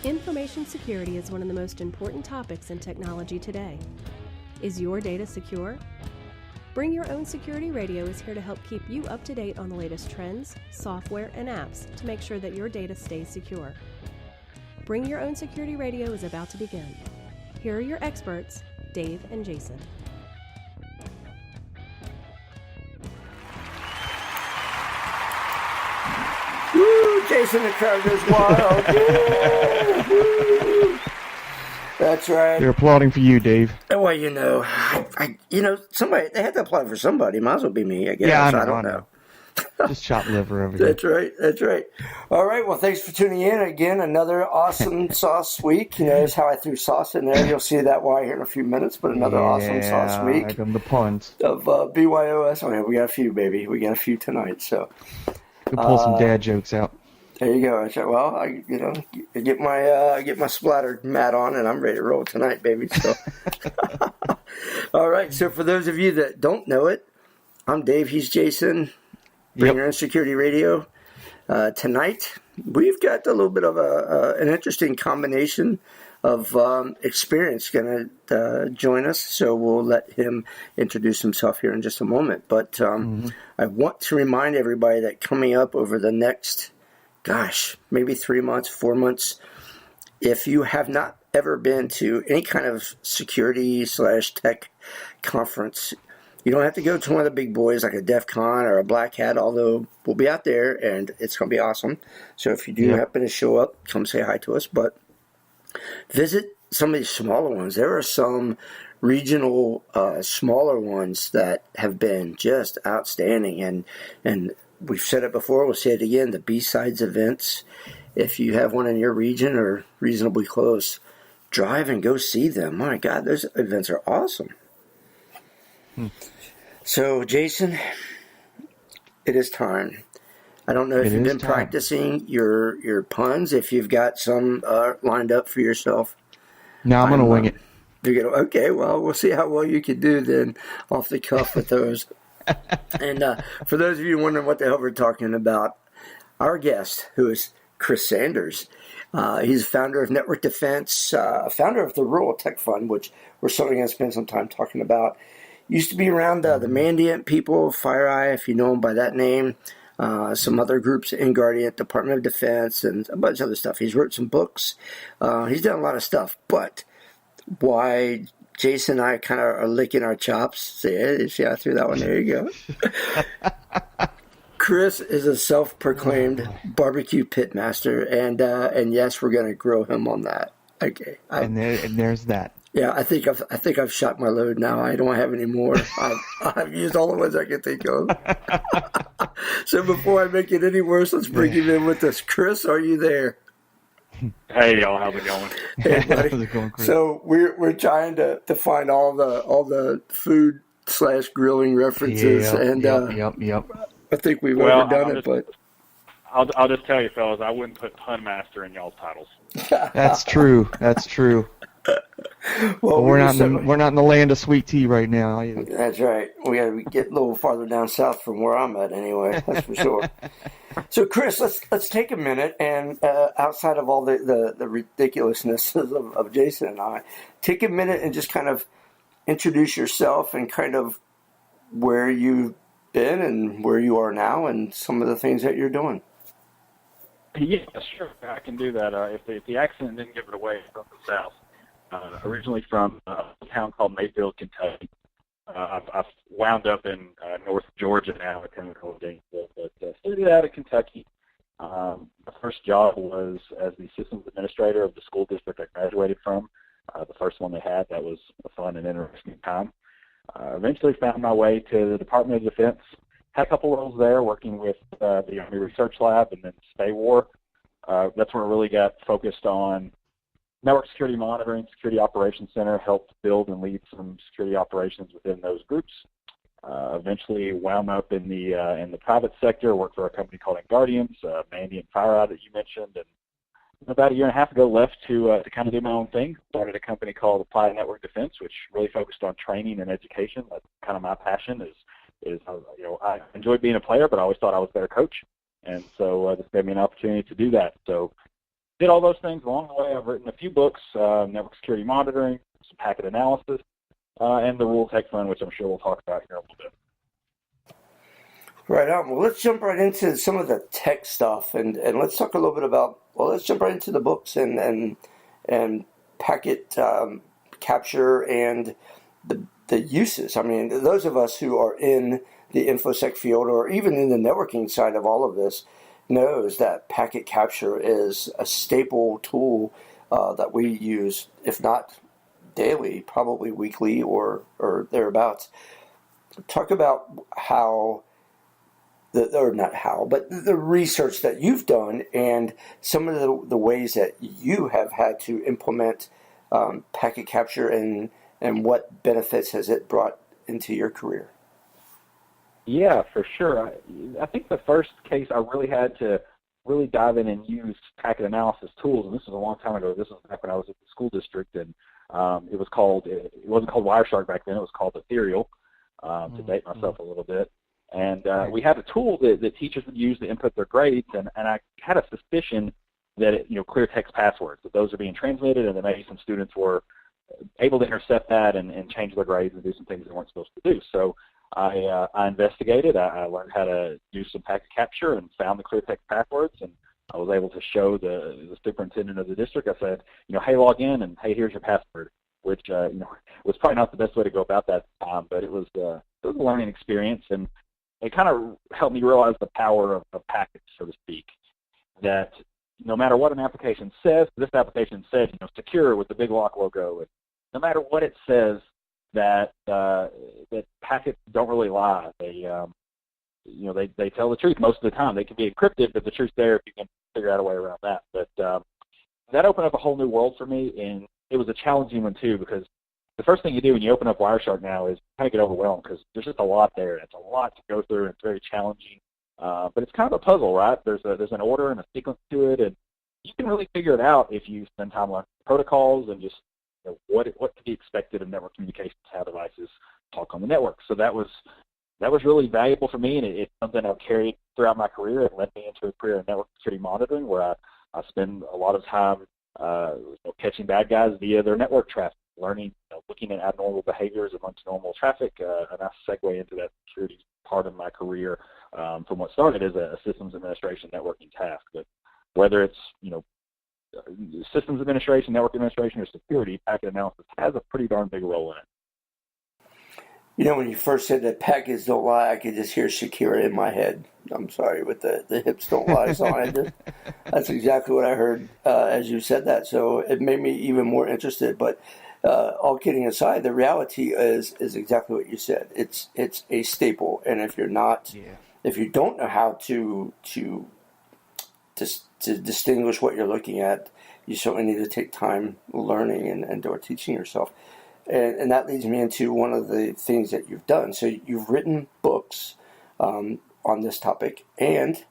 Information security is one of the most important topics in technology today. Is your data secure? Bring Your Own Security Radio is here to help keep you up to date on the latest trends, software, and apps to make sure that your data stays secure. Bring Your Own Security Radio is about to begin. Here are your experts, Dave and Jason. Woo! Jason, the crowd goes wild. Woo! That's right. They're applauding for you, Dave. Well, somebody, they had to applaud for somebody. Might as well be me, I guess. Yeah, I don't know. Just chopped liver over here. That's right. All right, well, thanks for tuning in. Again, another awesome sauce week. You notice how I threw sauce in there. You'll see that why here in a few minutes, but another awesome sauce week. I got the puns. Of BYOS. Oh, yeah, we got a few, baby. We got a few tonight, so. We'll pull some dad jokes out. There you go. Well, I get my splatter mat on, and I'm ready to roll tonight, baby. So, all right. So, for those of you that don't know it, I'm Dave. He's Jason. Bring Your Own Security Radio. Tonight, we've got a little bit of an interesting combination of experience going to join us. So we'll let him introduce himself here in just a moment. But I want to remind everybody that coming up over the next, maybe 3 months, 4 months, if you have not ever been to any kind of security/tech conference, you don't have to go to one of the big boys like a DEF CON or a Black Hat, although we'll be out there and it's going to be awesome. So if you do happen to show up, come say hi to us. But visit some of these smaller ones. There are some regional smaller ones that have been just outstanding. And we've said it before, we'll say it again, the B-Sides events. If you have one in your region or reasonably close, drive and go see them. My God, those events are awesome. So, Jason, it is time. I don't know if you've been practicing your puns, if you've got some lined up for yourself. No, I'm going to wing it. Okay, well, we'll see how well you can do then off the cuff with those. And for those of you wondering what the hell we're talking about, our guest, who is Chris Sanders, he's founder of Network Defense, founder of the Rural Tech Fund, which we're certainly going to spend some time talking about. Used to be around the Mandiant people, FireEye, if you know them by that name, some other groups in Guardian, Department of Defense, and a bunch of other stuff. He's wrote some books. He's done a lot of stuff. But why Jason and I kind of are licking our chops, see, I threw that one. There you go. Chris is a self-proclaimed barbecue pit master, and yes, we're going to grill him on that. Okay. And there's that. Yeah, I think I've shot my load now. I don't have any more. I've used all the ones I can think of. So before I make it any worse, let's bring him in with us. Chris, are you there? Hey y'all, how's it going? Hey buddy. How's it going, Chris? So we're trying to find all the food/grilling references, Yep. I think we've overdone it, but I'll just tell you, fellas, I wouldn't put Pun Master in y'all's titles. That's true. Well, we're not in the land of sweet tea right now either. That's right. We got to get a little farther down south from where I'm at, anyway. That's for sure. So, Chris, let's take a minute and outside of all the ridiculousness of Jason and I, take a minute and just kind of introduce yourself and kind of where you've been and where you are now, and some of the things that you're doing. Yeah, sure, I can do that. If the accent didn't give it away, from the South. Originally from a town called Mayfield, Kentucky. I've wound up in North Georgia now at Chemical Gainesville, but started out of Kentucky. My first job was as the systems administrator of the school district I graduated from. The first one they had. That was a fun and interesting time. Eventually found my way to the Department of Defense. Had a couple roles there, working with the Army Research Lab and then SPAWAR. That's where I really got focused on network security monitoring, security operations center, helped build and lead some security operations within those groups. Eventually wound up in the private sector, worked for a company called Guardians, Mandiant FireEye that you mentioned, and about a year and a half ago left to kind of do my own thing. Started a company called Applied Network Defense, which really focused on training and education. That's kind of my passion. I enjoyed being a player, but I always thought I was a better coach, and so this gave me an opportunity to do that. So did all those things along the way. I've written a few books, network security monitoring, some packet analysis, and the Rule Tech Fund, which I'm sure we'll talk about here in a little bit. Right on. Well, let's jump right into some of the tech stuff, and let's talk a little bit about. Well, let's jump right into the books and packet capture and the uses. I mean, those of us who are in the InfoSec field or even in the networking side of all of this knows that packet capture is a staple tool that we use, if not daily, probably weekly or thereabouts. Talk about how, or not how, but the research that you've done and some of the ways that you have had to implement packet capture and what benefits has it brought into your career? Yeah, for sure. I think the first case I really had to really dive in and use packet analysis tools, and this was a long time ago. This was back when I was at the school district, and it wasn't called Wireshark back then. It was called Ethereal, to date myself a little bit. And we had a tool that teachers would use to input their grades, and I had a suspicion that it, clear text passwords, that those are being transmitted, and that maybe some students were able to intercept that and change their grades and do some things they weren't supposed to do. So I investigated. I learned how to do some packet capture and found the clear text passwords, and I was able to show the superintendent of the district. I said, hey, log in, and hey, here's your password, which was probably not the best way to go about that time, but it was a learning experience, and it kind of helped me realize the power of packets, so to speak, that no matter what an application says, this application said, secure with the big lock logo, and no matter what it says, that packets don't really lie. They they tell the truth most of the time. They can be encrypted, but the truth's there if you can figure out a way around that. But that opened up a whole new world for me, and it was a challenging one too, because the first thing you do when you open up Wireshark now is kind of get overwhelmed because there's just a lot there. It's a lot to go through, and it's very challenging. But it's kind of a puzzle, right? There's an order and a sequence to it, and you can really figure it out if you spend time learning protocols and just what to be expected of network communications, how devices talk on the network. So that was really valuable for me, and it's something I've carried throughout my career. It led me into a career in network security monitoring, where I spend a lot of time catching bad guys via their network traffic, learning, looking at abnormal behaviors amongst normal traffic, and I segue into that security part of my career from what started as a systems administration networking task. But whether it's systems administration, network administration, or security, packet analysis has a pretty darn big role in it. When you first said that packets don't lie, I could just hear Shakira in my head. I'm sorry, with the hips don't lie song. That's exactly what I heard as you said that. So it made me even more interested. But all kidding aside, the reality is exactly what you said. It's a staple, and if you don't know how to distinguish what you're looking at, you certainly need to take time learning and or teaching yourself. And that leads me into one of the things that you've done. So you've written books on this topic, and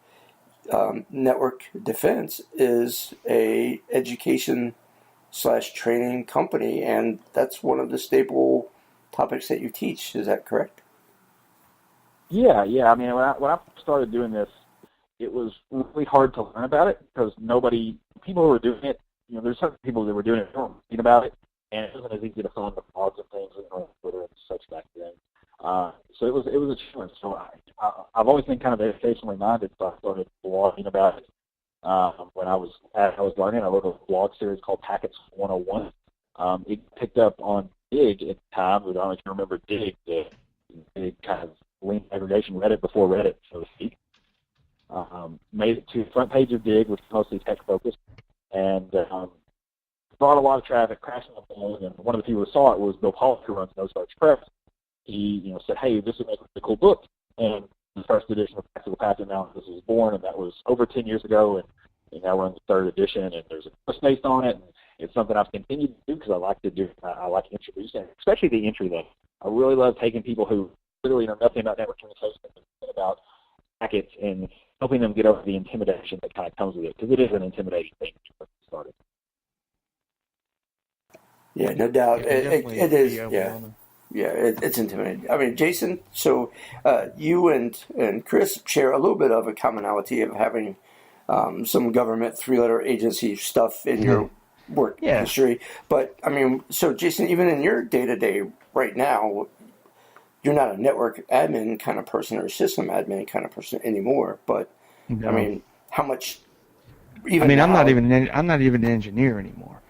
Network Defense is a education/training company, and that's one of the staple topics that you teach. Is that correct? Yeah. I mean, when I started doing this, it was really hard to learn about it because people who were doing it, there's certain people that were doing it, weren't reading about it, and it wasn't as easy to find the blogs and things on Twitter and such back then. So it was a challenge. So I've always been kind of educationally minded, so I started blogging about it. When I was learning, I wrote a blog series called Packets 101. It picked up on Dig at the time. I don't know if you remember Dig, the big kind of link aggregation Reddit before Reddit, so to speak. Made it to the front page of Dig, which is mostly tech-focused, and brought a lot of traffic, crashing the phone, and one of the people who saw it was Bill Pollock, who runs No Star Express. He said, hey, this would make a cool book, and the first edition of Practical Packet Analysis was born, and that was over 10 years ago, and now we're in the third edition, and there's a course based on it, and it's something I've continued to do because I like to do. I like introducing, especially the entry level. I really love taking people who literally know nothing about network communication and about packets and helping them get over the intimidation that kind of comes with it, because it is an intimidating thing to get started. Yeah, no doubt. It is. Yeah. Yeah, it's intimidating. I mean, Jason, so you and Chris share a little bit of a commonality of having some government three-letter agency stuff in your work history. But, I mean, so Jason, even in your day-to-day right now, you're not a network admin kind of person or a system admin kind of person anymore. But, No. I mean, how much... Even I mean, now, I'm not even an engineer anymore.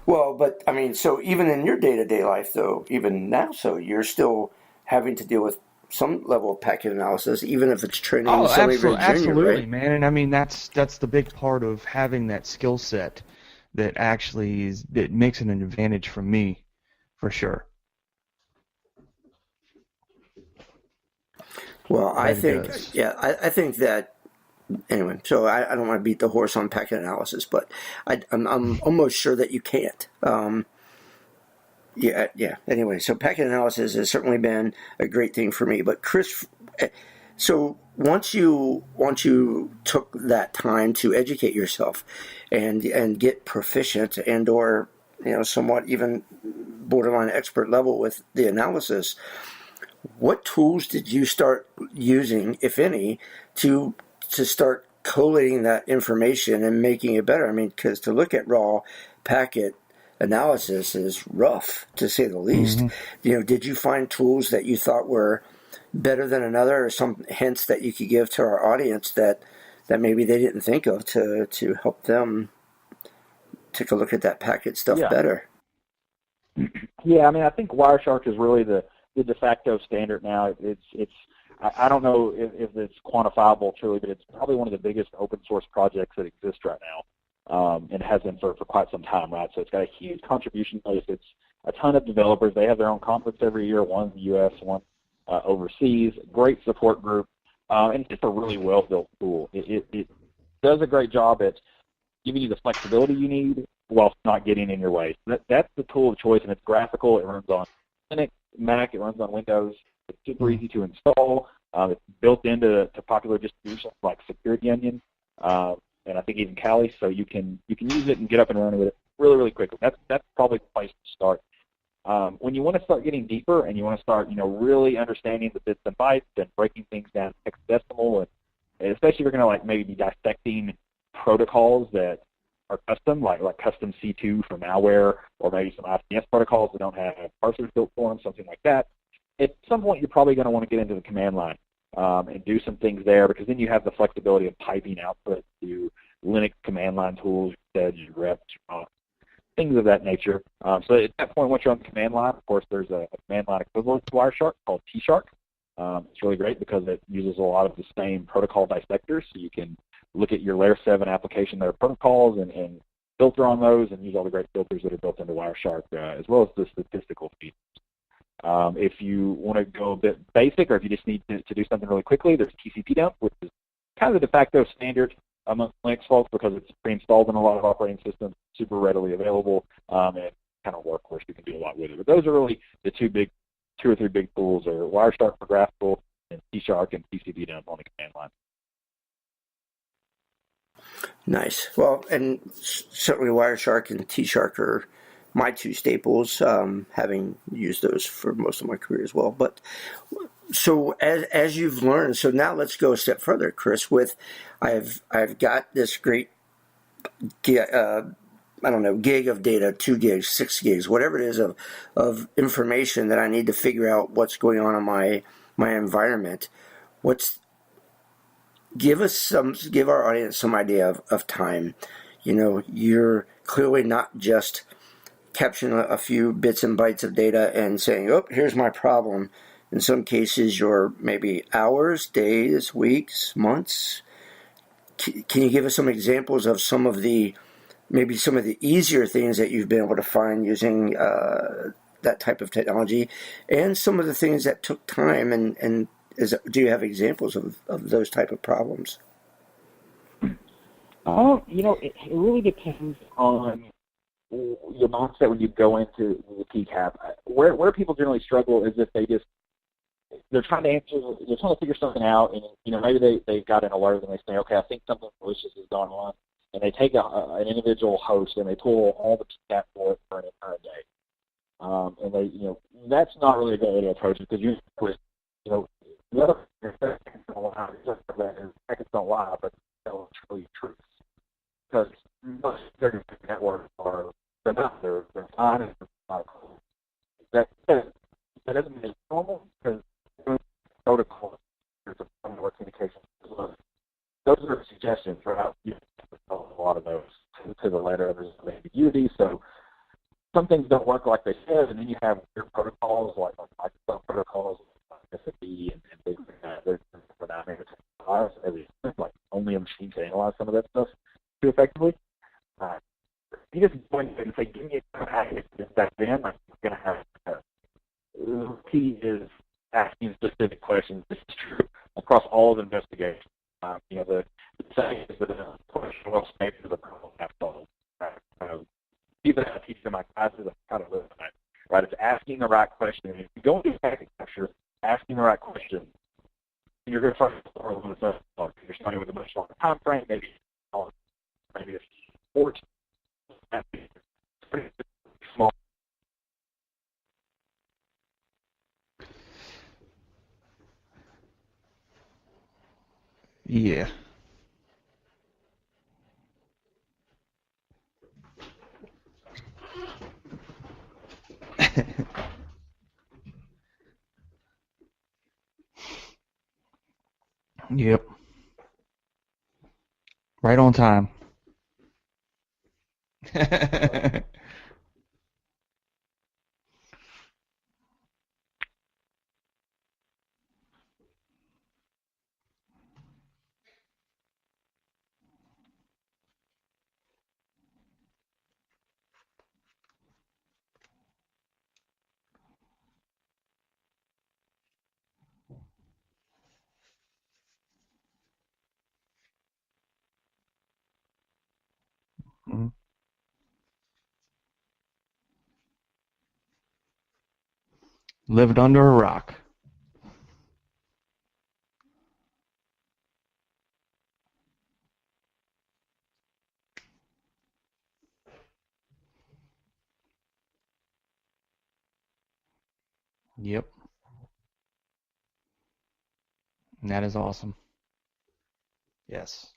Well, but I mean, so even in your day-to-day life, though, even now, so you're still having to deal with some level of packet analysis, even if it's training somebody very junior, absolutely, right? man. And I mean, that's the big part of having that skill set that actually that makes it an advantage for me, for sure. Well, I think that. Anyway, so I don't want to beat the horse on packet analysis, but I'm almost sure that you can't. Yeah. Anyway, so packet analysis has certainly been a great thing for me. But Chris, so once you took that time to educate yourself and get proficient and or somewhat even borderline expert level with the analysis, what tools did you start using, if any, to start collating that information and making it better? I mean, because to look at raw packet analysis is rough, to say the least. Mm-hmm. Did you find tools that you thought were better than another, or some hints that you could give to our audience that maybe they didn't think of to help them take a look at that packet stuff better? Yeah, I mean, I think Wireshark is really the de facto standard now. I don't know if it's quantifiable truly, but it's probably one of the biggest open source projects that exist right now, and has been for quite some time, right? So it's got a huge contribution base. It's a ton of developers. They have their own conference every year, one in the U.S., one overseas. Great support group, and it's just a really well-built tool. It does a great job at giving you the flexibility you need while not getting in your way. That's the tool of choice, and it's graphical. It runs on Linux, Mac. It runs on Windows. It's super easy to install. It's built into popular distributions like Security Onion, and I think even Kali, so you can use it and get up and running with it really, really quickly. That's probably the place to start. When you want to start getting deeper and you want to start, really understanding the bits and bytes and breaking things down hexadecimal, and especially if you're going to maybe be dissecting protocols that are custom, like custom C2 for malware, or maybe some ICS protocols that don't have parsers built for them, something like that. At some point, you're probably going to want to get into the command line and do some things there, because then you have the flexibility of piping output to Linux command line tools, your reps, things of that nature. So at that point, once you're on the command line, of course, there's a command line equivalent to Wireshark called T-Shark. It's really great because it uses a lot of the same protocol dissectors, so you can look at your Layer 7 application, their protocols, and filter on those and use all the great filters that are built into Wireshark, as well as the statistical features. If you want to go a bit basic, or if you just need to do something really quickly, there's TCP dump, which is kind of the de facto standard among Linux folks because it's pre-installed in a lot of operating systems, super readily available, and it's kind of workhorse. You can do a lot with it. But those are really the two or three big tools: are Wireshark for graphical, and T-Shark and TCP dump on the command line. Nice. Well, and certainly Wireshark and T-Shark are my two staples, having used those for most of my career as well. But so as you've learned, so now let's go a step further, Chris. I've got this great gig of data, 2 gigs, 6 gigs, whatever it is of information that I need to figure out what's going on in my environment. Give our audience some idea of time. You're clearly not just capturing a few bits and bytes of data and saying, oh, here's my problem. In some cases, you're maybe hours, days, weeks, months. Can you give us some examples of some of the easier things that you've been able to find using that type of technology, and some of the things that took time? And do you have examples of those type of problems? It really depends on your mindset when you go into the TCAP. Where people generally struggle is if they're trying to figure something out, and maybe they got an alert and they say, okay, I think something malicious has gone on, and they take an individual host and they pull all the TCAP for it for an entire day, and they that's not really a good way to approach it, because the other seconds don't lie, packets don't lie, but those are suggestions for how you a lot of those to the letter. There's ambiguity, so some things don't work like they should, and then you have your protocols like Microsoft protocols, like SAP and things like that. They're not able to like only a machine can analyze some of that stuff too effectively. You just go in and say, give me a package back then. I'm going to have the key is asking specific questions. This is true across all of the investigations. The saying is that a question well stated is a problem half solved. Even I teach in my classes, I kind of live on that. Right? It's asking the right question. And if you go into packet capture, asking the right question, you're going to start with a little bit of you're starting with a much longer time frame, maybe it's 14. Pretty small. Yeah. Yep. Right on time. Mhm. Lived under a rock. Yep. And that is awesome. Yes.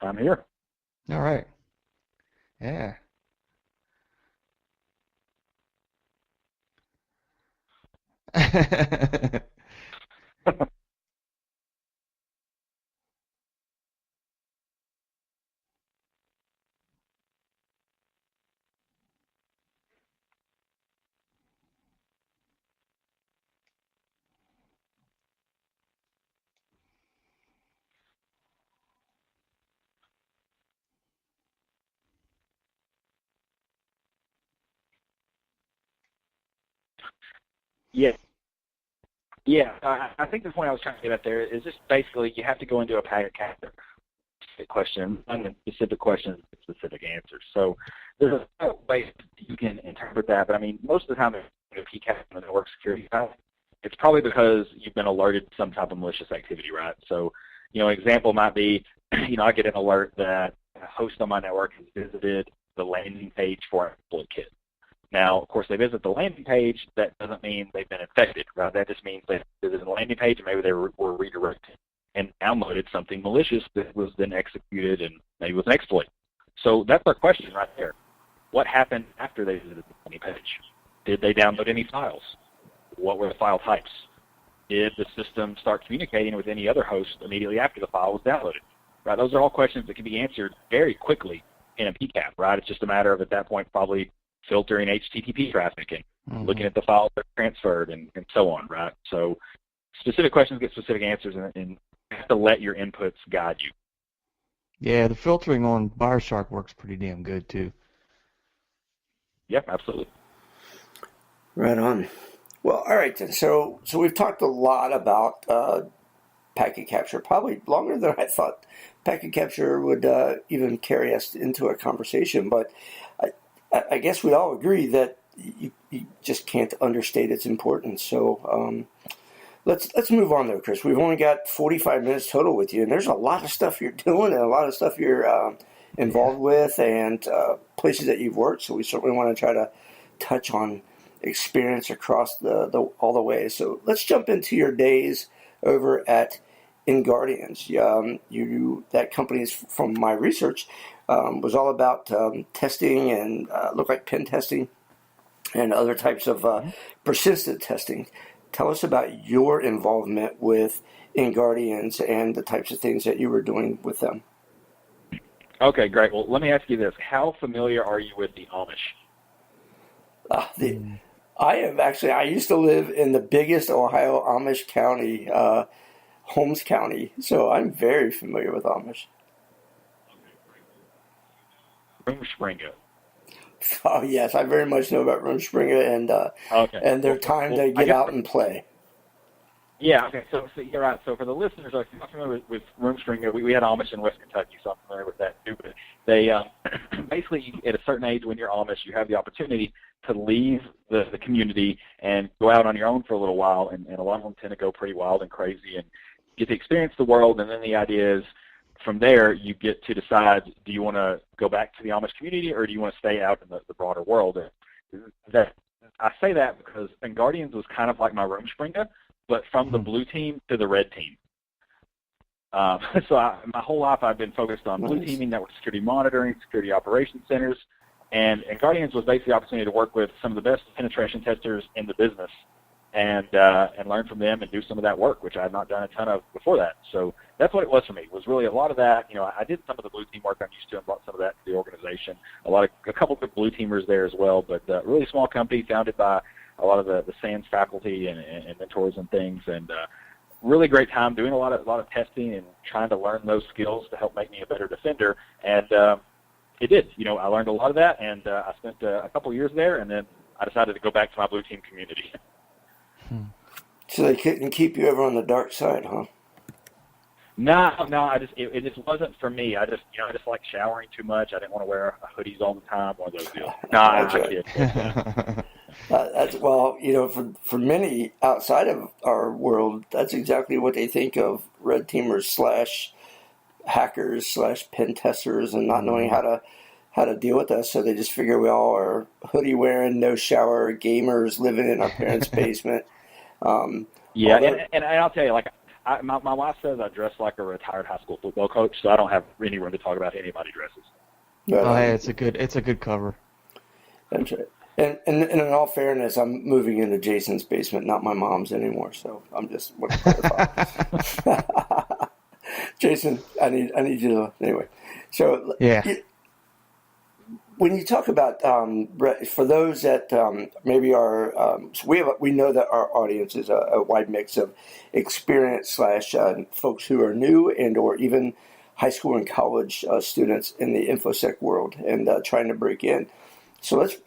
I'm here. All right. Yeah. Yeah. Yeah, I think the point I was trying to get at there is just basically you have to go into a packet capture question, and specific questions, specific answers. So there's a way you can interpret that, but I mean, most of the time, if you PCAP on the network security side, it's probably because you've been alerted to some type of malicious activity, right? So, an example might be, I get an alert that a host on my network has visited the landing page for an exploit kit. Now, of course, they visit the landing page. That doesn't mean they've been infected, right? That just means they visited the landing page and maybe they were redirected and downloaded something malicious that was then executed and maybe was an exploit. So that's our question right there. What happened after they visited the landing page? Did they download any files? What were the file types? Did the system start communicating with any other host immediately after the file was downloaded? Right? Those are all questions that can be answered very quickly in a PCAP, right? It's just a matter of, at that point, probably filtering HTTP traffic and looking at the files that are transferred and so on, right? So specific questions get specific answers, and you have to let your inputs guide you. Yeah, the filtering on Wireshark works pretty damn good, too. Yep, absolutely. Right on. Well, all right then. So we've talked a lot about packet capture, probably longer than I thought packet capture would even carry us into a conversation. But I guess we all agree that you just can't understate its importance. So let's move on though, Chris. We've only got 45 minutes total with you, and there's a lot of stuff you're doing and a lot of stuff you're involved with, and places that you've worked. So we certainly want to try to touch on experience across all the ways. So let's jump into your days over at InGuardians. That company is, from my research, was all about testing and looked like pen testing and other types of persistent testing. Tell us about your involvement with InGuardians and the types of things that you were doing with them. Okay, great. Well, let me ask you this. How familiar are you with the Amish? I am actually, I used to live in the biggest Ohio Amish county, Holmes County, so I'm very familiar with Amish. Rumspringa. Oh, yes, I very much know about Rumspringa and their time to get out and play. Yeah, okay, so you're right. So for the listeners, if you're not familiar with Rumspringa, we had Amish in West Kentucky, so I'm familiar with that too. But they basically, at a certain age when you're Amish, you have the opportunity to leave the community and go out on your own for a little while, and a lot of them tend to go pretty wild and crazy and get to experience the world. And then the idea is, from there, you get to decide, do you want to go back to the Amish community or do you want to stay out in the broader world? And I say that because InGuardians was kind of like my Rumspringa, but from the blue team to the red team. So my whole life I've been focused on blue teaming, network security monitoring, security operations centers, and InGuardians was basically the opportunity to work with some of the best penetration testers in the business and learn from them and do some of that work, which I had not done a ton of before that. So that's what it was for me. It was really a lot of that. I did some of the blue team work I'm used to and brought some of that to the organization. A couple of good blue teamers there as well, but really small company founded by a lot of the SANS faculty and mentors and things, and really great time doing a lot of testing and trying to learn those skills to help make me a better defender. And it did. I learned a lot of that, and I spent a couple of years there, and then I decided to go back to my blue team community. So they couldn't keep you ever on the dark side, huh? No, it just wasn't for me. I just like showering too much. I didn't want to wear hoodies all the time, one of those deals. For many outside of our world, that's exactly what they think of red teamers / hackers / pen testers, and not knowing how to deal with us. So they just figure we all are hoodie wearing, no shower gamers living in our parents' basement. And I'll tell you, my wife says I dress like a retired high school football coach, so I don't have any room to talk about anybody dresses. Hey, it's a good cover. That's right. And in all fairness, I'm moving into Jason's basement, not my mom's anymore. So I'm just want to clarify. Jason, I need you to anyway. So yeah. When you talk about for those that maybe are, we know that our audience is a wide mix of experienced / folks who are new and or even high school and college students in the InfoSec world and trying to break in. So let's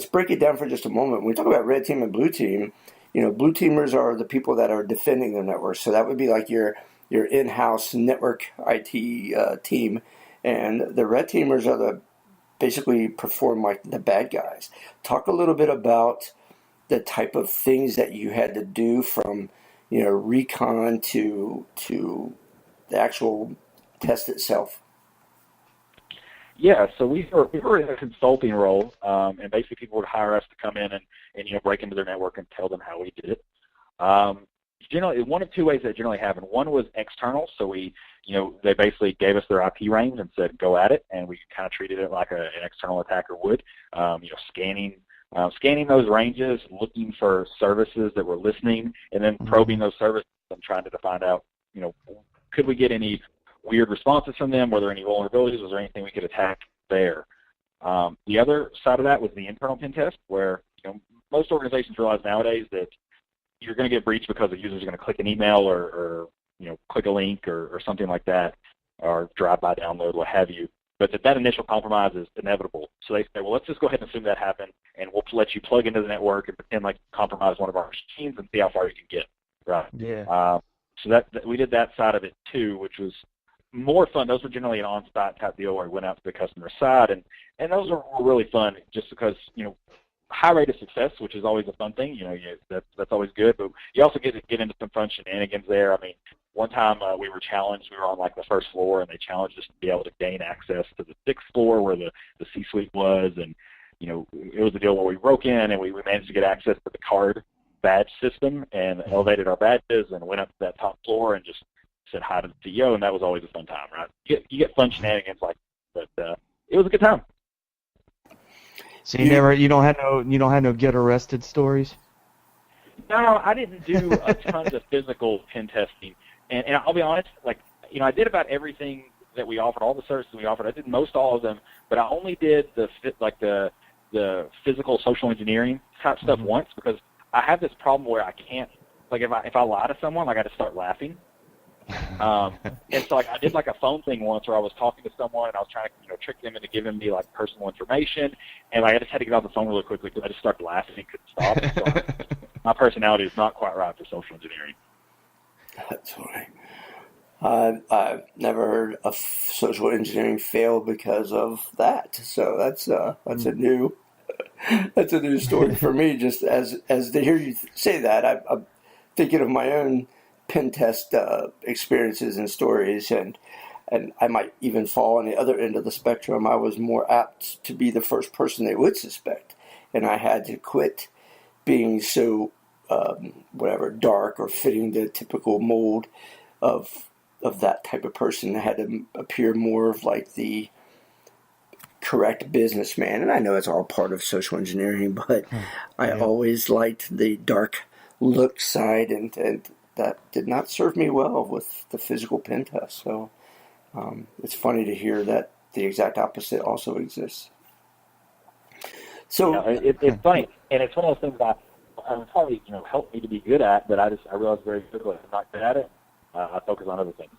break it down for just a moment. When we talk about red team and blue team, blue teamers are the people that are defending their network. So that would be like your in-house network IT team, and the red teamers are basically perform like the bad guys. Talk a little bit about the type of things that you had to do from, recon to the actual test itself. Yeah, so we were in a consulting role, and basically people would hire us to come in and break into their network and tell them how we did it. Generally, one of two ways that generally happened. One was external, so they basically gave us their IP range and said go at it, and we kind of treated it like an external attacker would. Scanning those ranges, looking for services that were listening, and then probing those services and trying to find out, could we get any weird responses from them? Were there any vulnerabilities? Was there anything we could attack there? The other side of that was the internal pen test, where most organizations realize nowadays that you're going to get breached because the user's going to click an email or click a link or something like that, or drive-by download, what have you. But that initial compromise is inevitable. So they say, well, let's just go ahead and assume that happened, and we'll let you plug into the network and pretend like you compromised one of our machines and see how far you can get. Right. Yeah. So that we did that side of it too, which was more fun. Those were generally an on-site type deal where we went out to the customer side, and those were really fun just because, high rate of success, which is always a fun thing. That's always good, but you also get to get into some fun shenanigans there. I mean, one time we were challenged. We were on the first floor, and they challenged us to be able to gain access to the 6th floor where the C-suite was, and it was a deal where we broke in and we managed to get access to the card badge system and elevated our badges and went up to that top floor and just said hi to the CEO, and that was always a fun time, right? You get fun shenanigans like that, but it was a good time. So you don't have no get arrested stories? No, I didn't do a ton of physical pen testing, and I'll be honest, like, I did about everything that we offered, all the services we offered. I did most all of them, but I only did the physical social engineering type stuff once, because I have this problem where I can't, like, if I lie to someone, like, I just start laughing. And so, like, I did like a phone thing once where I was talking to someone and I was trying to, trick them into giving me like personal information, and like, I just had to get off the phone really quickly because I just started laughing and couldn't stop. So my personality is not quite right for social engineering. That's funny. I've never heard of social engineering fail because of that. So that's a new story for me. Just as to hear you say that, I'm thinking of my own pen test experiences and stories, and I might even fall on the other end of the spectrum. I was more apt to be the first person they would suspect, and I had to quit being so dark or fitting the typical mold of that type of person. I had to appear more of like the correct businessman, and I know it's all part of social engineering, but I always liked the dark look side, and that did not serve me well with the physical pen test. So it's funny to hear that the exact opposite also exists. So it's funny, and it's one of those things that probably helped me to be good at, but I realized very quickly I'm not good at it. I focus on other things.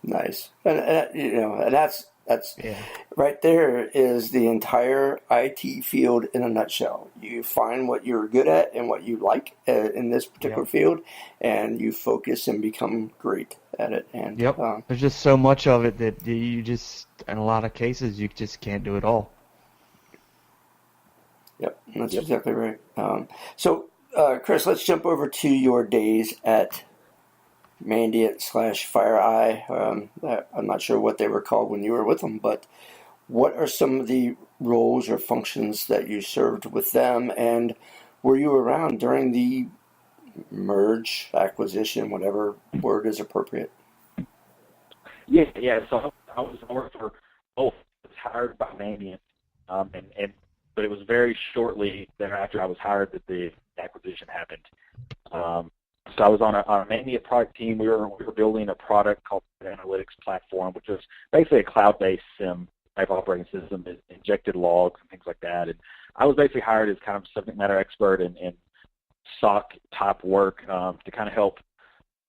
Nice, and that's right there is the entire IT field in a nutshell. You find what you're good at and what you like in this particular field, and you focus and become great at it. And there's just so much of it that you just, in a lot of cases, you just can't do it all. Yep, that's exactly right. So, Chris, let's jump over to your days at Mandiant / FireEye. I'm not sure what they were called when you were with them, but what are some of the roles or functions that you served with them, and were you around during the merge, acquisition, whatever word is appropriate? Yeah. So I worked for both. I was hired by Mandiant, but it was very shortly thereafter I was hired that the acquisition happened. So I was on a Mandiant product team. We were building a product called the Analytics Platform, which was basically a cloud-based SIM type operating system that injected logs and things like that. And I was basically hired as kind of subject matter expert in SOC type work to kind of help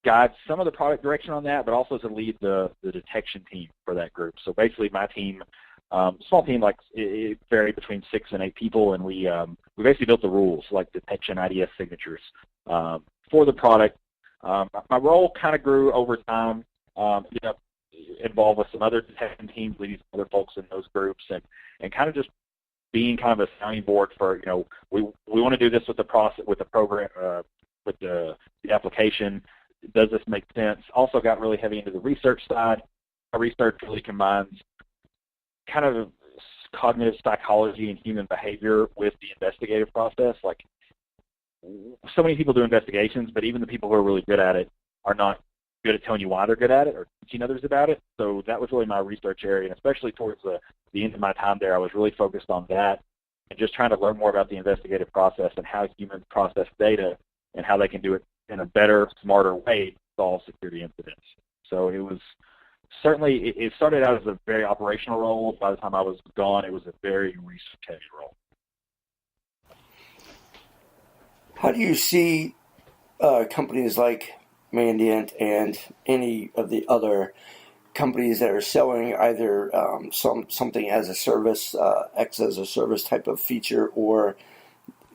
guide some of the product direction on that, but also to lead the detection team for that group. So basically, my team, small team, like it varied between 6 and 8 people, and we basically built the rules like detection IDS signatures for the product. My role kind of grew over time, involved with some other detection teams, leading some other folks in those groups, and kind of just being kind of a sounding board for, we want to do this with the process, with the program, with the application. Does this make sense? Also got really heavy into the research side. Our research really combines kind of cognitive psychology and human behavior with the investigative process. Like, so many people do investigations, but even the people who are really good at it are not good at telling you why they're good at it or teaching others about it. So that was really my research area, and especially towards the end of my time there, I was really focused on that and just trying to learn more about the investigative process and how humans process data and how they can do it in a better, smarter way to solve security incidents. So it was certainly, it started out as a very operational role. By the time I was gone, it was a very research-heavy role. How do you see companies like Mandiant and any of the other companies that are selling either something as a service, X as a service type of feature, or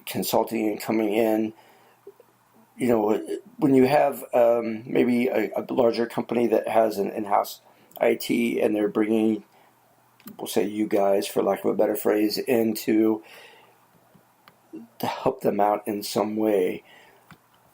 consulting and coming in? When you have maybe a larger company that has an in-house IT and they're bringing, we'll say you guys, for lack of a better phrase, in to help them out in some way,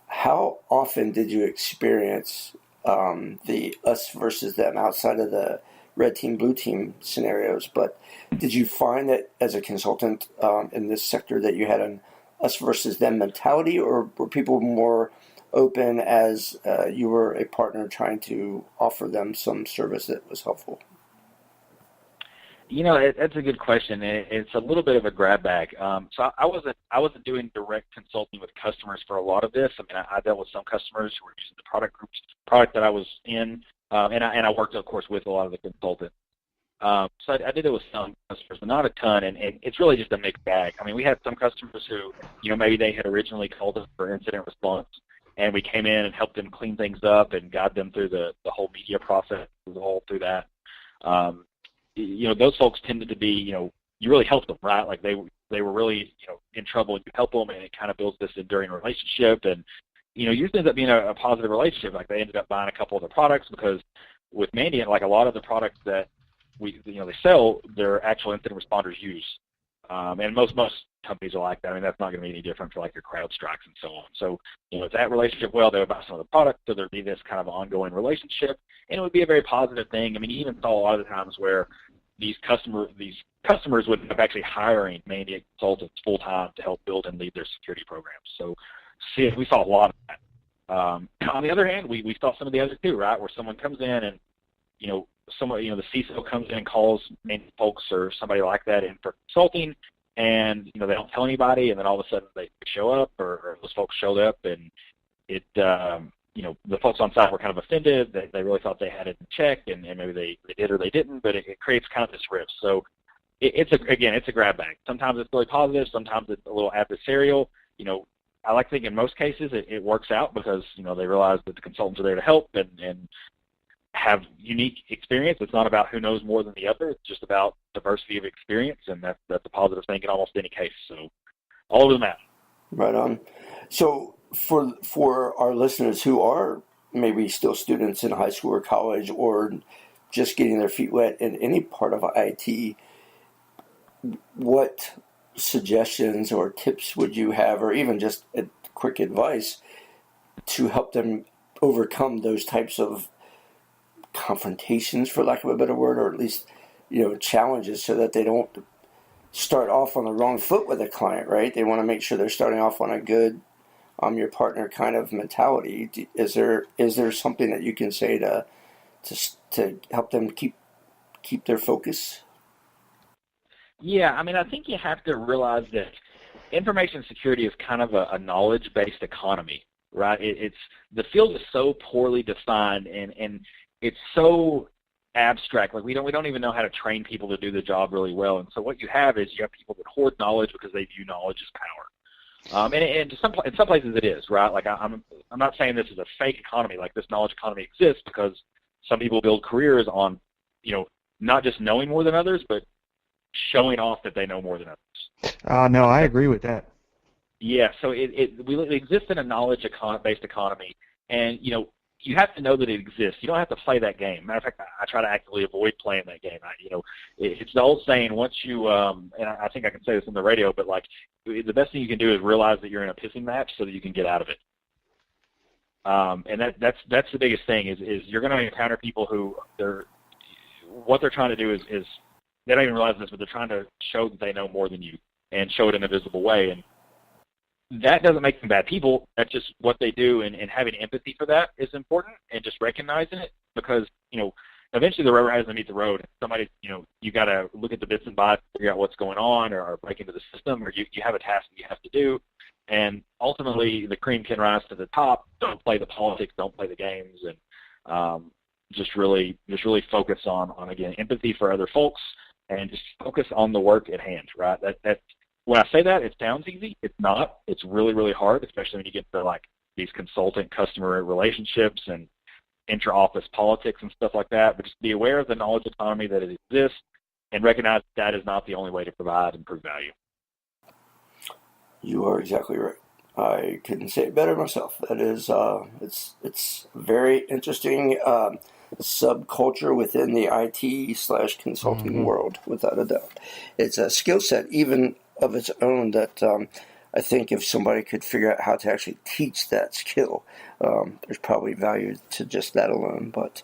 how often did you experience the us versus them outside of the red team, blue team scenarios? But did you find that as a consultant in this sector that you had us versus them mentality, or were people more open as you were a partner trying to offer them some service that was helpful? That's a good question. It's a little bit of a grab bag. So I wasn't doing direct consulting with customers for a lot of this. I mean, I dealt with some customers who were using the product that I was in, and I worked, of course, with a lot of the consultants. So I did it with some customers, but not a ton, and it's really just a mixed bag. I mean, we had some customers who, maybe they had originally called us for incident response, and we came in and helped them clean things up and guide them through the whole media process, all through that. Those folks tended to be, you really helped them, right? Like they were really, in trouble, and you help them, and it kind of builds this enduring relationship, and usually ends up being a positive relationship. Like they ended up buying a couple of the products, because with Mandiant, like a lot of the products that they sell, their actual incident responders use. And most companies are like that. I mean, that's not going to be any different for like your CrowdStrikes and so on. So, if that relationship, well, they would buy some of the products, so there'd be this kind of ongoing relationship, and it would be a very positive thing. I mean, you even saw a lot of the times where these customers would end up actually hiring Mandiant consultants full time to help build and lead their security programs. So, we saw a lot of that. On the other hand, we saw some of the other too, right? Where someone comes in and, the CISO comes in and calls Mandiant folks or somebody like that in for consulting, and they don't tell anybody, and then all of a sudden they show up, or those folks showed up, and it the folks on site were kind of offended. They really thought they had it in check, and maybe they did or they didn't, but it creates kind of this rift. So it's a grab bag. Sometimes it's really positive, sometimes it's a little adversarial. I like to think in most cases it works out, because they realize that the consultants are there to help and have unique experience. It's not about who knows more than the other. It's just about diversity of experience, and that's a positive thing in almost any case. So all over the map. Right on. So for our listeners who are maybe still students in high school or college, or just getting their feet wet in any part of IT, what suggestions or tips would you have, or even just a quick advice to help them overcome those types of confrontations, for lack of a better word, or at least challenges, so that they don't start off on the wrong foot with a client, right? They want to make sure they're starting off on a good I'm your partner kind of mentality. Is there something that you can say to help them keep their focus? Yeah, I mean, I think you have to realize that information security is kind of a knowledge-based economy, right? It's the field is so poorly defined, and it's so abstract. Like we don't even know how to train people to do the job really well. And so what you have is you have people that hoard knowledge because they view knowledge as power. And in some places it is, right? Like I'm not saying this is a fake economy. Like this knowledge economy exists because some people build careers on, not just knowing more than others, but showing off that they know more than others. No, I agree with that. Yeah, so we exist in a knowledge-based economy, and you have to know that it exists. You don't have to play that game. Matter of fact, I try to actively avoid playing that game. It's the old saying: once you, and I think I can say this on the radio, but like the best thing you can do is realize that you're in a pissing match so that you can get out of it. And that's the biggest thing is you're going to encounter people who what they're trying to do is they don't even realize this, but they're trying to show that they know more than you and show it in a visible way. And that doesn't make them bad people. That's just what they do, and having empathy for that is important, and just recognizing it, because, eventually the rubber has to meet the road. Somebody, you got to look at the bits and bytes, figure out what's going on, or break into the system, or you have a task that you have to do, and ultimately the cream can rise to the top. Don't play the politics, don't play the games, and just really focus on again, empathy for other folks, and just focus on the work at hand, right? That when I say that, it sounds easy. It's not. It's really, really hard, especially when you get to like these consultant-customer relationships and intra-office politics and stuff like that. But just be aware of the knowledge economy that it exists, and recognize that is not the only way to provide and prove value. You are exactly right. I couldn't say it better myself. That is, it's very interesting subculture within the IT/consulting world, without a doubt. It's a skill set even of its own that I think if somebody could figure out how to actually teach that skill, there's probably value to just that alone. But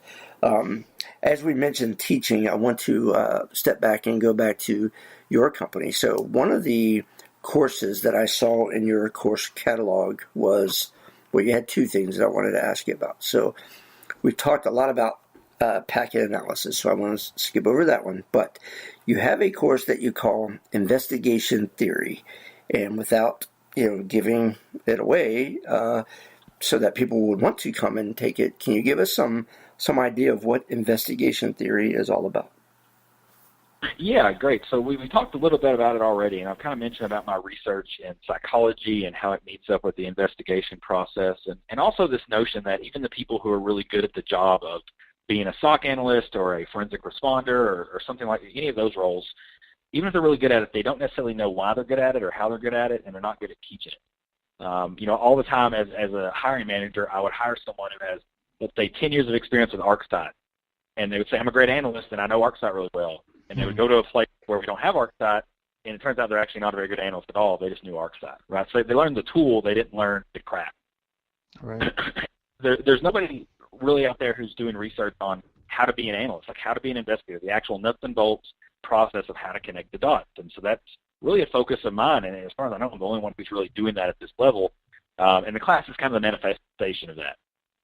as we mentioned teaching, I want to step back and go back to your company. So one of the courses that I saw in your course catalog was, well, you had two things that I wanted to ask you about. So we talked a lot about packet analysis, so I want to skip over that one. But you have a course that you call Investigation Theory, and without giving it away, so that people would want to come and take it, can you give us some idea of what investigation theory is all about? Yeah, great. So we talked a little bit about it already, and I've kind of mentioned about my research in psychology and how it meets up with the investigation process, and also this notion that even the people who are really good at the job of being a SOC analyst or a forensic responder or something like any of those roles, even if they're really good at it, they don't necessarily know why they're good at it or how they're good at it, and they're not good at teaching it. All the time as a hiring manager, I would hire someone who has, let's say, 10 years of experience with ArcSight, and they would say, I'm a great analyst and I know ArcSight really well. And they would go to a place where we don't have ArcSight, and it turns out they're actually not a very good analyst at all. They just knew ArcSight, right? So they learned the tool, they didn't learn the craft. Right. There's nobody really out there who's doing research on how to be an analyst, like how to be an investigator, the actual nuts and bolts process of how to connect the dots. And so that's really a focus of mine, and as far as I know, I'm the only one who's really doing that at this level. And the class is kind of the manifestation of that,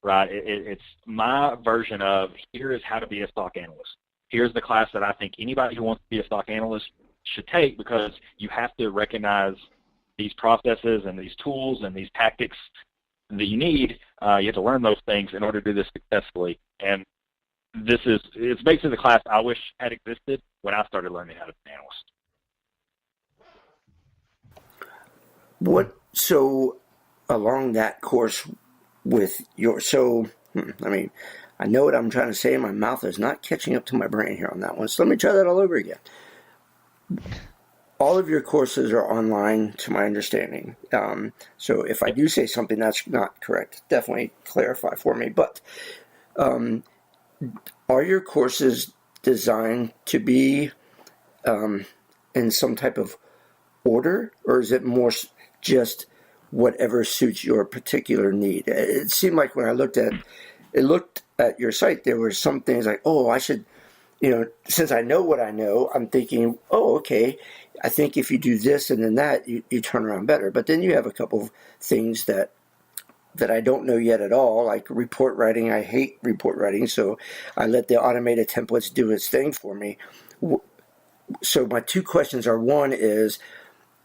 right? It's my version of, here is how to be a SOC analyst. Here's the class that I think anybody who wants to be a SOC analyst should take, because you have to recognize these processes and these tools and these tactics that you need. You have to learn those things in order to do this successfully. And it's basically the class I wish had existed when I started learning how to be an analyst. So along that course with I know what I'm trying to say, and my mouth is not catching up to my brain here on that one. So let me try that all over again. All of your courses are online, to my understanding. So if I do say something that's not correct, definitely clarify for me. But are your courses designed to be in some type of order, or is it more just whatever suits your particular need? It seemed like when I looked at your site, there were some things like, I should, since I know what I know, I'm thinking, okay, I think if you do this and then that, you turn around better. But then you have a couple of things that I don't know yet at all, like report writing. I hate report writing, so I let the automated templates do its thing for me. So my two questions are, one is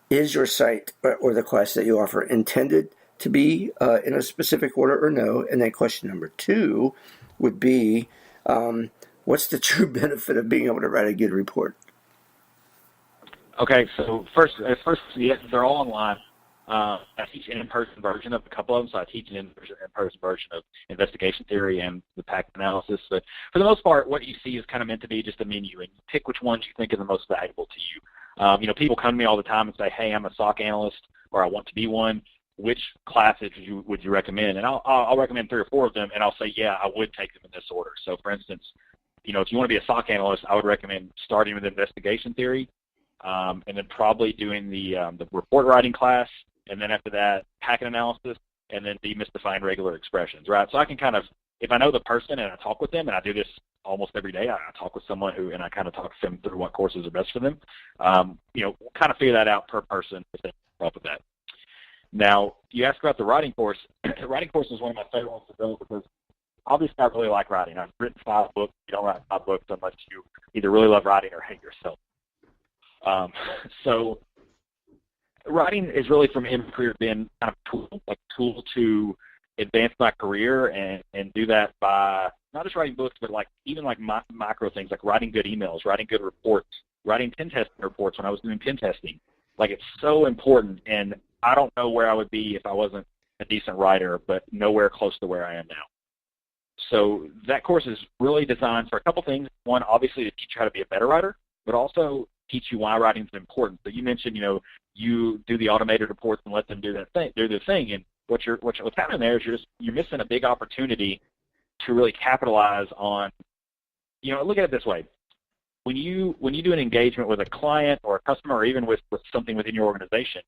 your site or the class that you offer intended to be in a specific order or no? And then question number two would be, what's the true benefit of being able to write a good report? Okay, so first, yes, they're all online. I teach an in-person version of a couple of them, so I teach an in-person version of investigation theory and the packet analysis. But for the most part, what you see is kind of meant to be just a menu, and you pick which ones you think are the most valuable to you. People come to me all the time and say, hey, I'm a SOC analyst, or I want to be one. Which classes would you recommend? And I'll recommend 3 or 4 of them, and I'll say, yeah, I would take them in this order. So, for instance, if you want to be a SOC analyst, I would recommend starting with investigation theory, and then probably doing the report writing class, and then after that, packet analysis, and then demystifying regular expressions, right? So I can kind of, if I know the person and I talk with them, and I do this almost every day, I talk with someone and I kind of talk them through what courses are best for them, we'll kind of figure that out per person if they come up with that. Now, you asked about the writing course. The writing course is one of my favorite ones to build because obviously I really like writing. I've written 5 books. You don't write 5 books unless you either really love writing or hate yourself. So writing is really, from my career, been kind of a tool to advance my career and do that by not just writing books, but even micro things like writing good emails, writing good reports, writing pen testing reports when I was doing pen testing. It's so important, and I don't know where I would be if I wasn't a decent writer, but nowhere close to where I am now. So that course is really designed for a couple things. One, obviously, to teach you how to be a better writer, but also teach you why writing is important. So you mentioned, you do the automated reports and let them do their thing, and what's happening there is you're missing a big opportunity to really capitalize on. Look at it this way: when you do an engagement with a client or a customer, or even with something within your organization,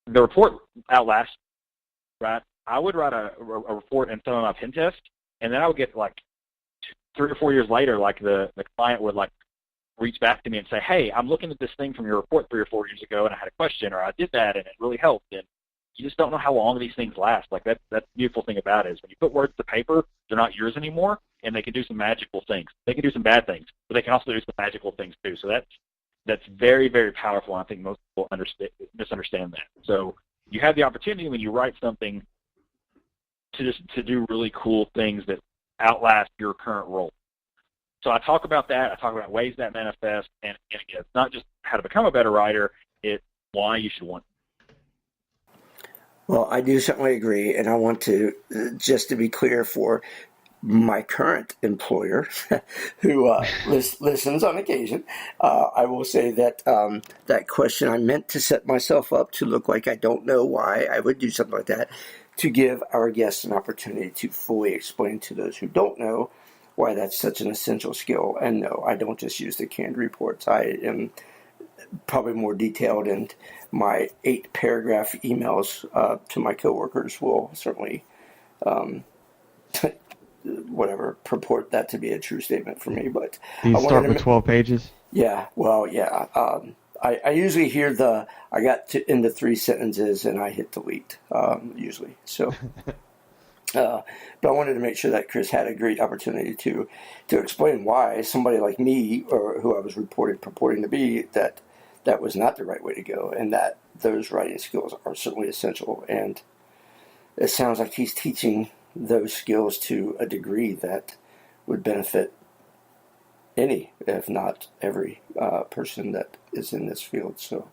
the report outlasts, right? I would write a report in some of my pen tests, and then I would get 3 or 4 years later, the client would reach back to me and say, hey, I'm looking at this thing from your report 3 or 4 years ago, and I had a question, or I did that, and it really helped. And you just don't know how long these things last. Like that's the beautiful thing about it is when you put words to paper, they're not yours anymore, and they can do some magical things. They can do some bad things, but they can also do some magical things too. So that's very, very powerful. I think most people misunderstand that. So you have the opportunity when you write something to do really cool things that outlast your current role. So I talk about that. I talk about ways that manifest, and again, it's not just how to become a better writer, it's why you should want. Well, I do certainly agree, and I want to, just to be clear for my current employer, who listens on occasion, I will say that that question, I meant to set myself up to look like I don't know why I would do something like that, to give our guests an opportunity to fully explain to those who don't know why that's such an essential skill. And no, I don't just use the canned reports. I am probably more detailed, and my 8-paragraph emails to my coworkers will certainly purport that to be a true statement for me. But Do you start with 12 pages? Yeah, well, yeah. I usually hear I got to into 3 sentences and I hit delete, usually. So, but I wanted to make sure that Chris had a great opportunity to explain why somebody like me, or who I was purporting to be, that was not the right way to go, and that those writing skills are certainly essential. And it sounds like he's teaching those skills to a degree that would benefit any, if not every, person that is in this field. So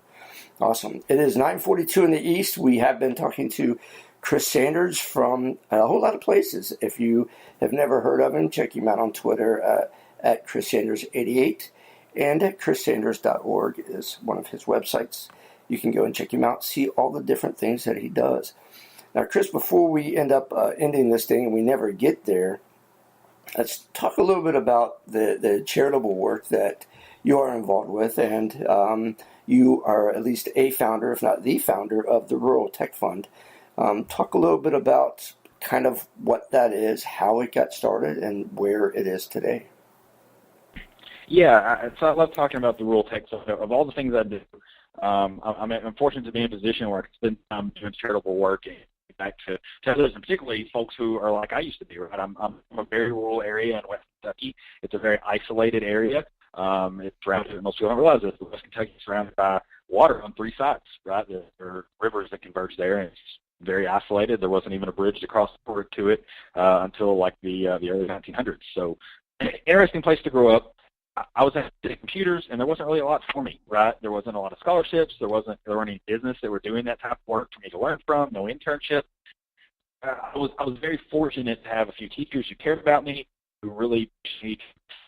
awesome. It is 9:42 in the East. We have been talking to Chris Sanders from a whole lot of places. If you have never heard of him, check him out on Twitter at Chris Sanders 88, and at chrissanders.org is one of his websites. You can go and check him out, see all the different things that he does. Now, Chris, before we end up ending this thing and we never get there, let's talk a little bit about the charitable work that you are involved with, and you are at least a founder, if not the founder, of the Rural Tech Fund. Talk a little bit about kind of what that is, how it got started, and where it is today. Yeah, so I love talking about the Rural Tech Fund. Of all the things I do, I'm fortunate to be in a position where I can spend time doing charitable work and back to others, and particularly folks who are like I used to be. Right, I'm from a very rural area in West Kentucky. It's a very isolated area. It's surrounded, most people don't realize this, West Kentucky is surrounded by water on 3 sides. Right, there are rivers that converge there, and it's very isolated. There wasn't even a bridge to cross the border to it until like the early 1900s. So, interesting place to grow up. I was at computers, and there wasn't really a lot for me, right? There wasn't a lot of scholarships. There weren't any business that were doing that type of work for me to learn from. No internship. I was very fortunate to have a few teachers who cared about me, who really pushed me to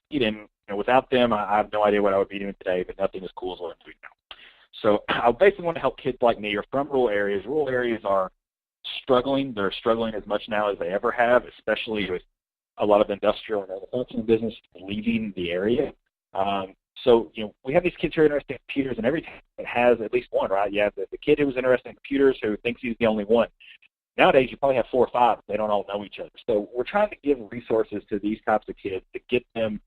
succeed. And without them, I have no idea what I would be doing today. But nothing as cool as what I'm doing now. So I basically want to help kids like me, or from rural areas. Rural areas are struggling. They're struggling as much now as they ever have, especially with a lot of industrial and manufacturing business leaving the area. So, we have these kids who are interested in computers, and every town has at least one, right? You have the kid who was interested in computers who thinks he's the only one. Nowadays, you probably have 4 or 5. They don't all know each other. So we're trying to give resources to these types of kids to get them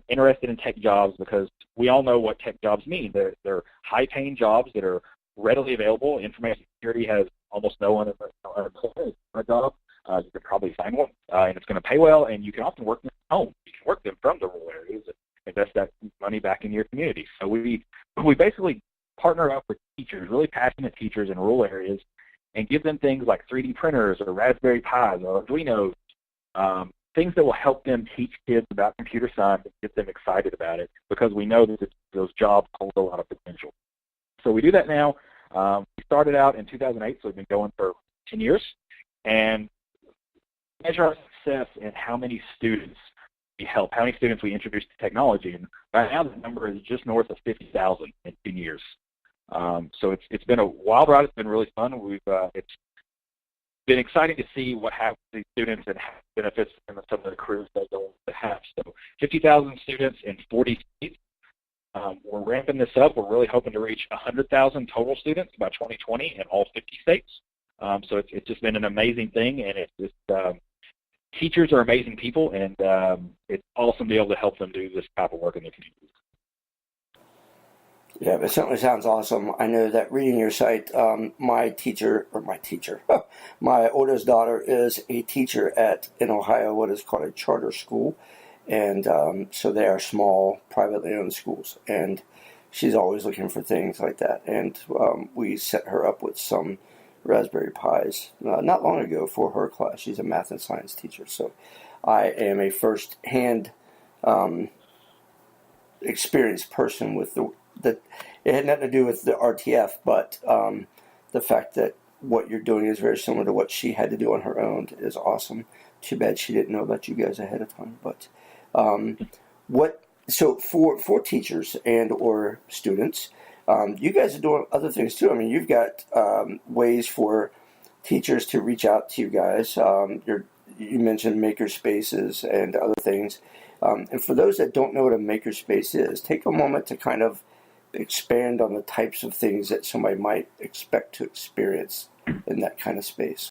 interested in tech jobs, because we all know what tech jobs mean. They're high-paying jobs that are readily available. Information security has almost no unemployment job. You could probably find one, and it's going to pay well, and you can often work them at home. You can work them from the rural areas and invest that money back in your community. So we basically partner up with teachers, really passionate teachers in rural areas, and give them things like 3D printers or Raspberry Pis or Arduinos, things that will help them teach kids about computer science and get them excited about it, because we know that those jobs hold a lot of potential. So we do that now. We started out in 2008, so we've been going for 10 years, and measure our success in how many students we help, how many students we introduce to technology. And right now the number is just north of 50,000 in 10 years. So it's been a wild ride. It's been really fun. It's been exciting to see what happens to these students and how it benefits them in some of the careers they go to have. So 50,000 students in 40 states. We're ramping this up. We're really hoping to reach 100,000 total students by 2020 in all 50 states. So it's just been an amazing thing, and it's just teachers are amazing people, and it's awesome to be able to help them do this type of work in their communities. Yeah, it certainly sounds awesome. I know that reading your site, my teacher, my oldest daughter is a teacher in Ohio, what is called a charter school. And so they are small, privately owned schools. And she's always looking for things like that. And we set her up with some Raspberry Pis not long ago for her class. She's a math and science teacher. So I am a first-hand experienced person with that. It had nothing to do with the RTF, but the fact that what you're doing is very similar to what she had to do on her own is awesome. Too bad she didn't know about you guys ahead of time. But so for teachers and or students, you guys are doing other things too. I mean, you've got ways for teachers to reach out to you guys. You mentioned maker spaces and other things. And for those that don't know what a makerspace is, take a moment to kind of expand on the types of things that somebody might expect to experience in that kind of space.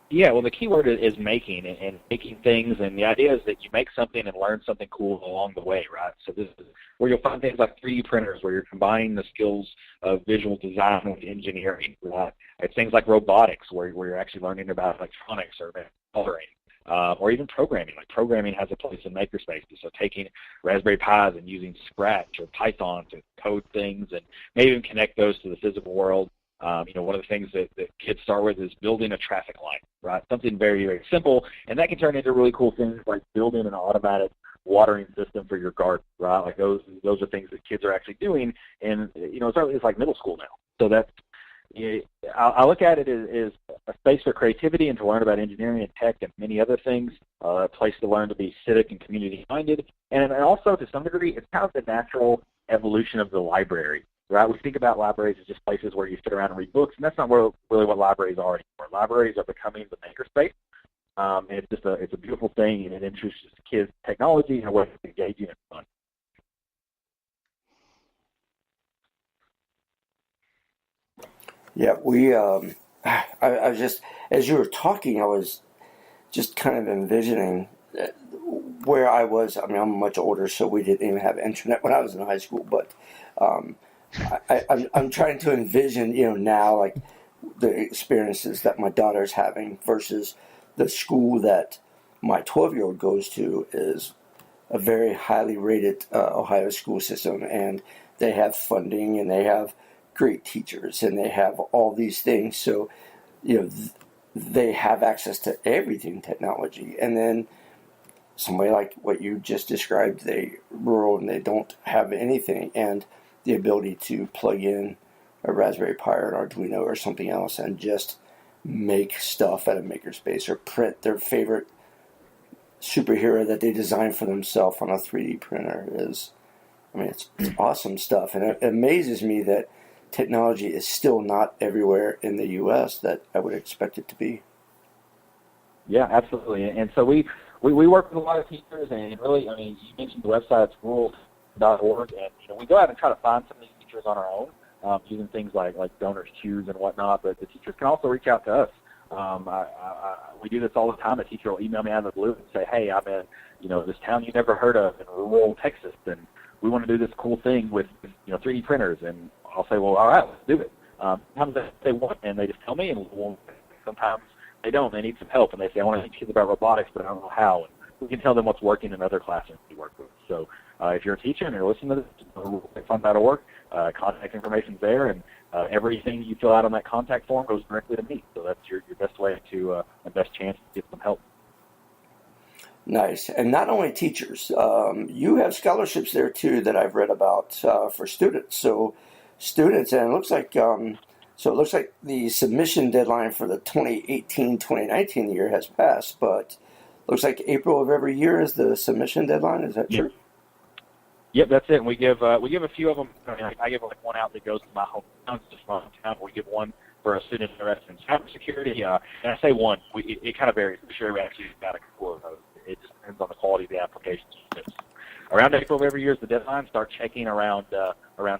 Yeah, well, the key word is making and making things, and the idea is that you make something and learn something cool along the way, right? So this is where you'll find things like 3D printers, where you're combining the skills of visual design with engineering, right? It's things like robotics, where you're actually learning about electronics or coloring. Or even programming. Like programming has a place in makerspaces. So taking Raspberry Pis and using Scratch or Python to code things and maybe even connect those to the physical world. One of the things that kids start with is building a traffic light, right? Something very, very simple, and that can turn into really cool things like building an automatic watering system for your garden, right? Like those are things that kids are actually doing, and it's like middle school now. So that's I look at it as a space for creativity and to learn about engineering and tech and many other things, a place to learn to be civic and community-minded, and also, to some degree, it's kind of the natural evolution of the library, right? We think about libraries as just places where you sit around and read books, and that's not really what libraries are anymore. Libraries are becoming the makerspace, and it's a beautiful thing, and it introduces kids to technology in a way that's engaging and fun. Yeah, I was just, as you were talking, I was just kind of envisioning where I was. I mean, I'm much older, so we didn't even have internet when I was in high school, but I'm trying to envision, now, like, the experiences that my daughter's having versus the school that my 12-year-old goes to is a very highly rated Ohio school system, and they have funding, and they have great teachers, and they have all these things. So, they have access to everything technology. And then somebody like what you just described, they rural and they don't have anything, and the ability to plug in a Raspberry Pi or an Arduino or something else and just make stuff at a makerspace or print their favorite superhero that they designed for themselves on a 3D printer it's awesome stuff. And it amazes me that technology is still not everywhere in the U.S. that I would expect it to be. Yeah, absolutely. And so we work with a lot of teachers, and really, you mentioned the website, it's rural.org, and we go out and try to find some of these teachers on our own, using things like donors choose and whatnot, but the teachers can also reach out to us. We do this all the time. A teacher will email me out of the blue and say, hey, I'm in this town you never heard of in rural Texas, and we want to do this cool thing with 3D printers. And I'll say, well, all right, let's do it. Sometimes they want, and they just tell me, and sometimes they don't. They need some help, and they say, I want to teach kids about robotics, but I don't know how. And we can tell them what's working in other classrooms we work with. So if you're a teacher and you're listening to this, fund.org, contact information's there, and everything you fill out on that contact form goes directly to me. So that's your best way to, and best chance to get some help. Nice. And not only teachers, you have scholarships there too that I've read about for students. So students, and it looks like the submission deadline for the 2018-2019 year has passed, but looks like April of every year is the submission deadline. Is that true? Yep, that's it. And we give a few of them. I give one out that goes to my hometown, it's just my hometown. We give one for a student interested in cybersecurity. And I say one. It kind of varies. For sure, we actually got a couple of those. It just depends on the quality of the applications. Around April of every year is the deadline. Start checking around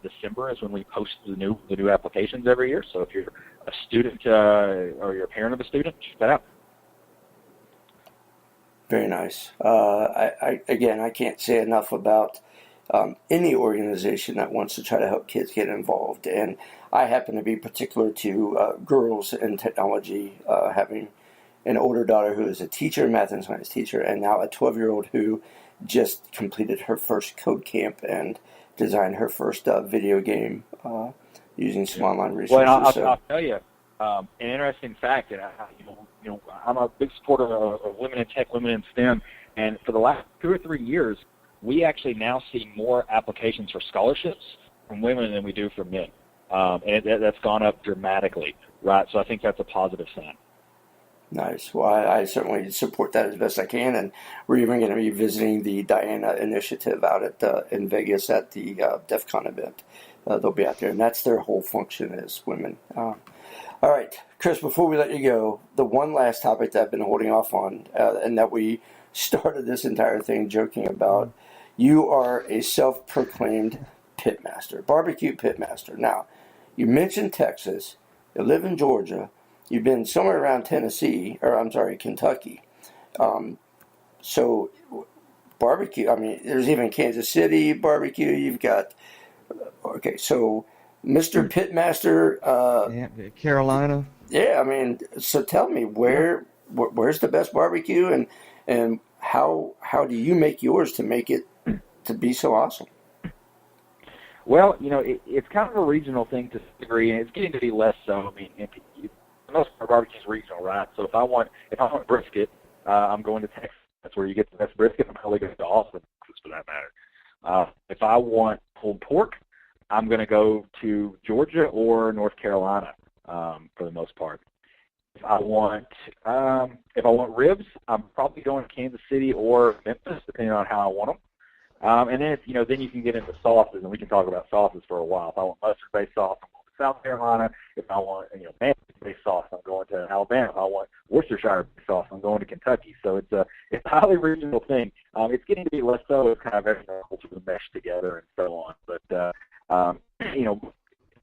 December is when we post the new applications every year. So if you're a student or you're a parent of a student, check that out. Very nice. I can't say enough about any organization that wants to try to help kids get involved. And I happen to be particular to girls in technology, having an older daughter who is a teacher, math and science teacher, and now a 12-year-old who just completed her first code camp and designed her first video game using some online resources. Well, I'll tell you an interesting fact. And I'm a big supporter of women in tech, women in STEM, and for the last 2 or 3 years, we actually now see more applications for scholarships from women than we do from men, and that's gone up dramatically, right? So I think that's a positive sign. Nice. Well, I certainly support that as best I can, and we're even going to be visiting the Diana Initiative out at in Vegas at the DEF CON event. They'll be out there, and that's their whole function is women. All right, Chris, before we let you go, the one last topic that I've been holding off on, and that we started this entire thing joking about, you are a self-proclaimed pitmaster, barbecue pitmaster. Now, you mentioned Texas, you live in Georgia, you've been somewhere around Kentucky. So barbecue, I mean, there's even Kansas City barbecue. You've got, okay, so Mr. Pitmaster. Carolina. Yeah, I mean, so tell me, where's the best barbecue, and how do you make yours to make it to be so awesome? Well, it's kind of a regional thing to a degree, and it's getting to be less so. I mean, most of our barbecue is regional, right? So if I want brisket, I'm going to Texas. That's where you get the best brisket. I'm probably going to Austin, for that matter. If I want pulled pork, I'm going to go to Georgia or North Carolina for the most part. If I want ribs, I'm probably going to Kansas City or Memphis, depending on how I want them. And then then you can get into sauces, and we can talk about sauces for a while. If I want mustard-based sauce, I'm going to South Carolina. If I want mayonnaise-based sauce, I'm going to Alabama. If I want Worcestershire-based sauce, I'm going to Kentucky. So it's a highly regional thing. It's getting to be less so. It's kind of everything sort of meshed together and so on. But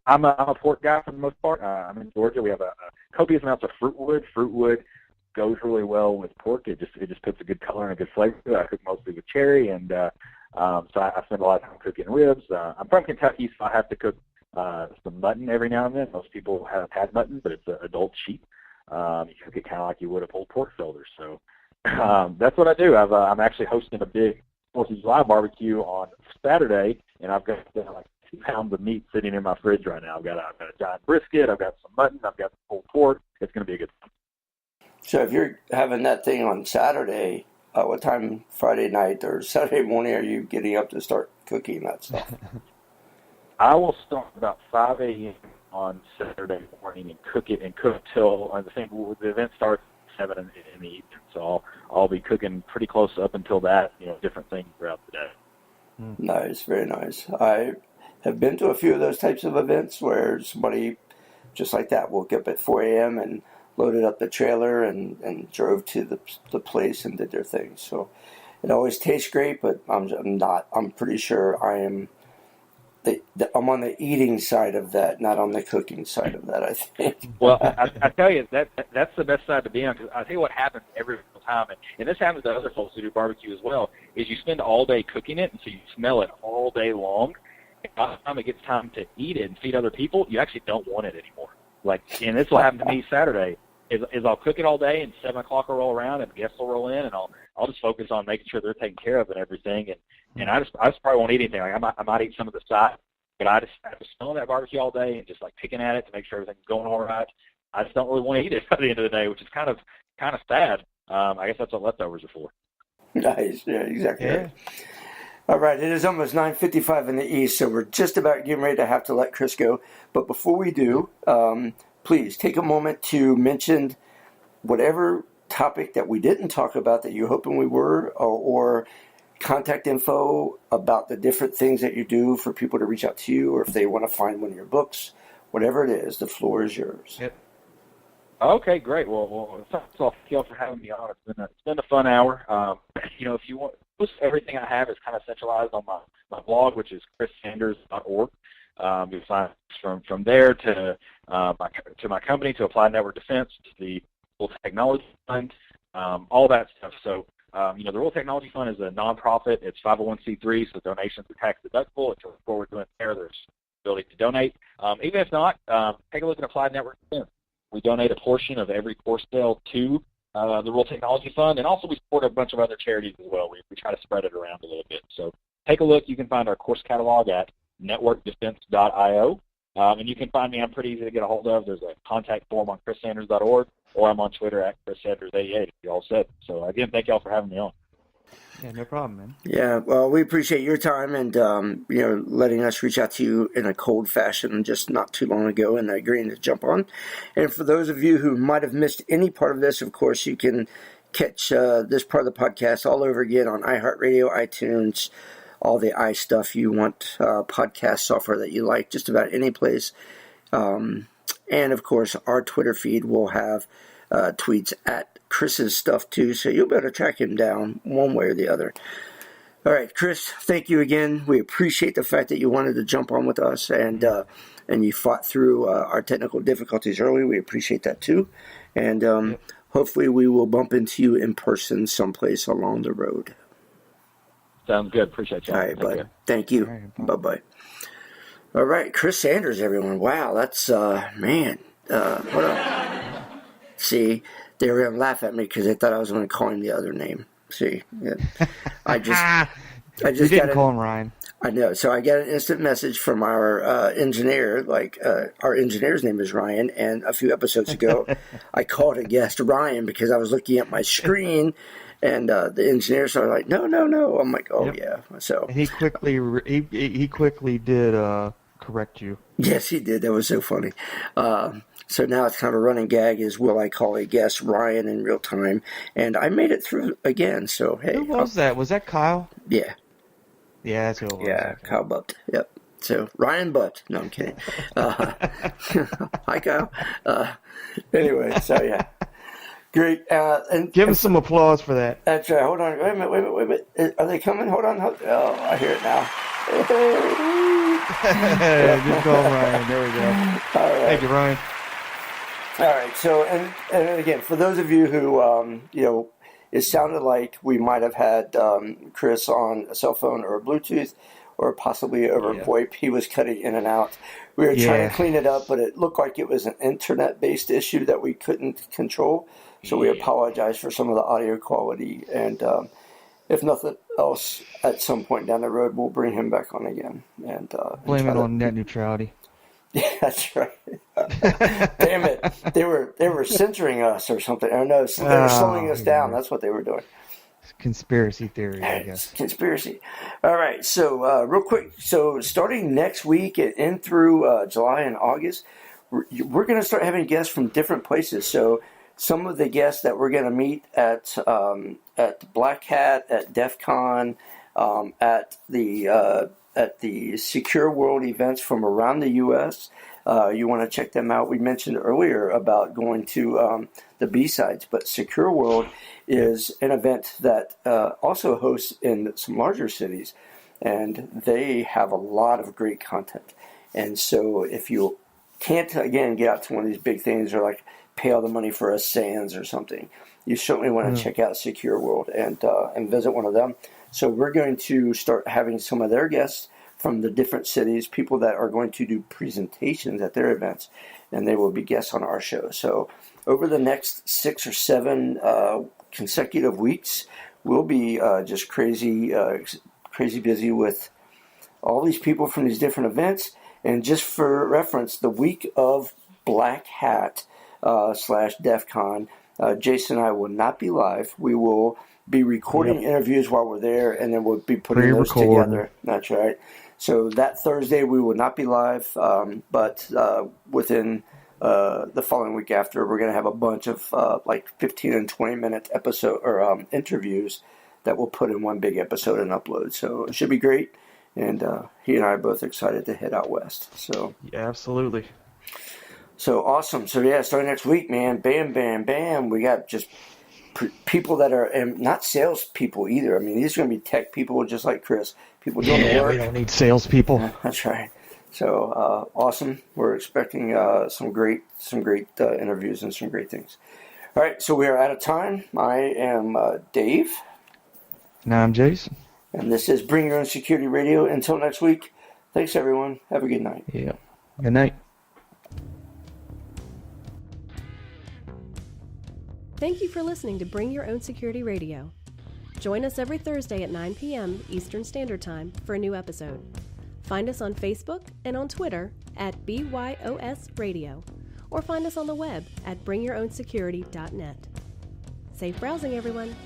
I'm a pork guy for the most part. I'm in Georgia. We have a copious amounts of fruitwood. Fruitwood goes really well with pork. It just puts a good color and a good flavor to it. I cook mostly with cherry, and so I spend a lot of time cooking ribs. I'm from Kentucky, so I have to cook some mutton every now and then. Most people haven't had mutton, but it's an adult sheep. You cook it kind of like you would a pulled pork shoulder. So that's what I do. I'm actually hosting a big 4th of July barbecue on Saturday, and I've got like 2 pounds of meat sitting in my fridge right now. I've got a giant brisket. I've got some mutton. I've got some pulled pork. It's going to be a good time. So if you're having that thing on Saturday, what time Friday night or Saturday morning are you getting up to start cooking that stuff? I will start about 5 a.m. on Saturday morning and cook till the event starts at 7 in the evening. So I'll be cooking pretty close up until that, different things throughout the day. Nice, very nice. I have been to a few of those types of events where somebody just like that woke up at 4 a.m. and loaded up the trailer and drove to the place and did their thing. So it always tastes great, but I'm pretty sure I'm on the eating side of that, not on the cooking side of that, I think. Well, I tell you, that's the best side to be on, because I tell you what happens every single time, and this happens to other folks who do barbecue as well, is you spend all day cooking it, and so you smell it all day long. And by the time it gets time to eat it and feed other people, you actually don't want it anymore. And this will happen to me Saturday, is I'll cook it all day, and 7 o'clock will roll around, and guests will roll in, and I'll just focus on making sure they're taken care of and everything, and I just probably won't eat anything. Like I might eat some of the side, but I just have to smell that barbecue all day and just picking at it to make sure everything's going all right. I just don't really want to eat it by the end of the day, which is kind of sad. I guess that's what leftovers are for. Nice, yeah, exactly. Yeah. Right. All right, it is almost 9:55 in the East, so we're just about getting ready to have to let Chris go. But before we do, please take a moment to mention whatever topic that we didn't talk about that you're hoping we were, or contact info about the different things that you do for people to reach out to you, or if they want to find one of your books, whatever it is, the floor is yours. Yep. Okay, great. Well, thank you all for having me on. It's been a fun hour. If you want, most everything I have is kind of centralized on my blog, which is chrissanders.org. You find from there to my company, to Applied Network Defense, to the Technology Fund, all that stuff. So The Rural Technology Fund is a nonprofit. It's 501c3, so donations are tax deductible. If you're forward doing there, there's ability to donate. Even if not, take a look at Applied Network Defense. We donate a portion of every course sale to the Rural Technology Fund, and also we support a bunch of other charities as well. We try to spread it around a little bit. So take a look. You can find our course catalog at networkdefense.io. And you can find me. I'm pretty easy to get a hold of. There's a contact form on chrissanders.org, or I'm on Twitter at chrissanders88. You all set. So, again, thank you all for having me on. Yeah, no problem, man. Yeah, well, we appreciate your time and, letting us reach out to you in a cold fashion just not too long ago and agreeing to jump on. And for those of you who might have missed any part of this, of course, you can catch this part of the podcast all over again on iHeartRadio, iTunes, all the iStuff you want, podcast software that you like, just about any place. And, of course, our Twitter feed will have tweets at Chris's stuff, too, so you'll be able to track him down one way or the other. All right, Chris, thank you again. We appreciate the fact that you wanted to jump on with us, and you fought through our technical difficulties early. We appreciate that, too. And hopefully we will bump into you in person someplace along the road. Sounds good. Appreciate you. All right, bud. Thank you. Right, bye-bye. All right, Chris Sanders, everyone. Wow, that's, man. Hold on. See, they were going to laugh at me because they thought I was going to call him the other name. See, yeah. I just didn't call him Ryan. I know. So I got an instant message from our engineer. Our engineer's name is Ryan, and a few episodes ago, I called a guest Ryan because I was looking at my screen. And the engineer started like, no. I'm like, oh, yeah. So and he quickly did correct you. Yes, he did. That was so funny. So now it's kind of a running gag is, will I call a guest Ryan in real time? And I made it through again. So, hey. Who was that? Was that Kyle? Yeah. Yeah, that's who it was. Yeah, Kyle Butt. Yep. So, Ryan Butt. No, I'm kidding. Hi, Kyle. Anyway, so yeah. Great. And give him some applause for that. That's right. Hold on. Wait a minute. Are they coming? Hold on. Oh, I hear it now. Good call, Ryan. There we go. All right. Thank you, Ryan. All right. So, and again, for those of you who, it sounded like we might have had Chris on a cell phone or a Bluetooth or possibly over VoIP. He was cutting in and out. We were trying to clean it up, but it looked like it was an internet-based issue that we couldn't control. So we apologize for some of the audio quality. And if nothing else, at some point down the road, we'll bring him back on again. And blame it on net neutrality. Yeah, that's right. Damn it. They were censoring us or something. Or no, they were slowing us down. That's what they were doing. Conspiracy theory, I guess. Conspiracy. All right. So real quick. So starting next week and through July and August, we're going to start having guests from different places. So some of the guests that we're going to meet at Black Hat, at DEF CON, at the Secure World events from around the U.S. You want to check them out. We mentioned earlier about going to the B-sides, but Secure World is an event that also hosts in some larger cities, and they have a lot of great content. And so if you can't, again, get out to one of these big things or like pay all the money for a SANS or something, you certainly want to check out Secure World and visit one of them. So we're going to start having some of their guests from the different cities, people that are going to do presentations at their events, and they will be guests on our show. So over the next 6 or 7 consecutive weeks, we'll be just crazy busy with all these people from these different events. And just for reference, the week of Black Hat / DEF CON, Jason and I will not be live. We will be recording interviews while we're there, and then we'll be putting those together. That's right. So that Thursday we will not be live, but within the following week after, we're going to have a bunch of like 15 and 20-minute episode or interviews that we'll put in one big episode and upload. So it should be great, and he and I are both excited to head out west. So yeah, absolutely. So awesome. So yeah, starting next week, man, bam, bam, bam. We got just people that are, and not sales people either. I mean, these are going to be tech people just like Chris. People doing the work. We don't need salespeople. That's right. So awesome. We're expecting some great interviews and some great things. All right, so we are out of time. I am Dave. And I'm Jason. And this is Bring Your Own Security Radio. Until next week, thanks everyone. Have a good night. Yeah. Good night. Thank you for listening to Bring Your Own Security Radio. Join us every Thursday at 9 p.m. Eastern Standard Time for a new episode. Find us on Facebook and on Twitter at BYOS Radio, or find us on the web at bringyourown.security.net. Safe browsing, everyone.